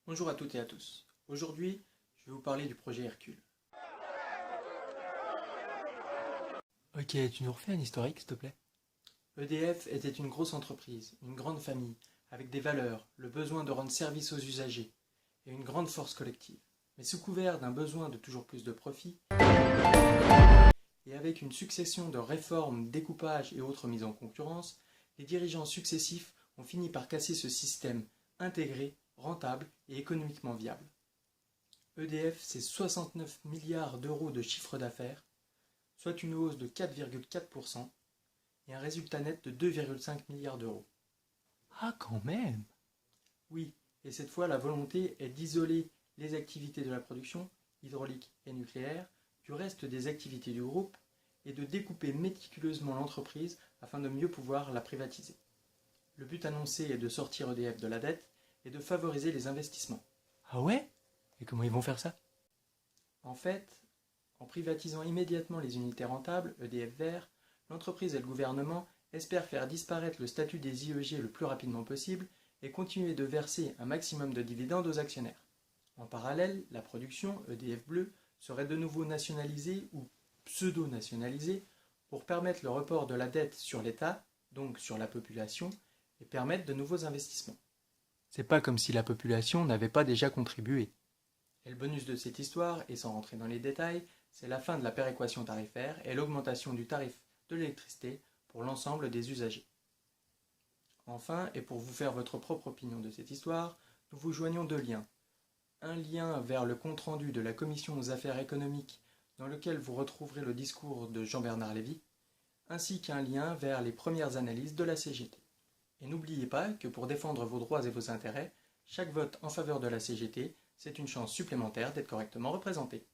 Bonjour à toutes et à tous. Aujourd'hui, je vais vous parler du projet Hercule. Ok, tu nous refais un historique, s'il te plaît? EDF était une grosse entreprise, une grande famille, avec des valeurs, le besoin de rendre service aux usagers et une grande force collective. Mais sous couvert d'un besoin de toujours plus de profit, et avec une succession de réformes, découpages et autres mises en concurrence, les dirigeants successifs ont fini par casser ce système intégré, rentable et économiquement viable. EDF, c'est 69 milliards d'euros de chiffre d'affaires, soit une hausse de 4,4% et un résultat net de 2,5 milliards d'euros. Ah, quand même! Oui, et cette fois la volonté est d'isoler les activités de la production, hydraulique et nucléaire, du reste des activités du groupe et de découper méticuleusement l'entreprise afin de mieux pouvoir la privatiser. Le but annoncé est de sortir EDF de la dette et de favoriser les investissements. Ah ouais? Et comment ils vont faire ça? En fait, en privatisant immédiatement les unités rentables, EDF Vert, l'entreprise et le gouvernement espèrent faire disparaître le statut des IEG le plus rapidement possible et continuer de verser un maximum de dividendes aux actionnaires. En parallèle, la production, EDF Bleu, serait de nouveau nationalisée ou pseudo-nationalisée pour permettre le report de la dette sur l'État, donc sur la population, et permettre de nouveaux investissements. C'est pas comme si la population n'avait pas déjà contribué. Et le bonus de cette histoire, et sans rentrer dans les détails, c'est la fin de la péréquation tarifaire et l'augmentation du tarif de l'électricité pour l'ensemble des usagers. Enfin, et pour vous faire votre propre opinion de cette histoire, nous vous joignons deux liens. Un lien vers le compte-rendu de la Commission aux affaires économiques dans lequel vous retrouverez le discours de Jean-Bernard Lévy, ainsi qu'un lien vers les premières analyses de la CGT. Et n'oubliez pas que pour défendre vos droits et vos intérêts, chaque vote en faveur de la CGT, c'est une chance supplémentaire d'être correctement représenté.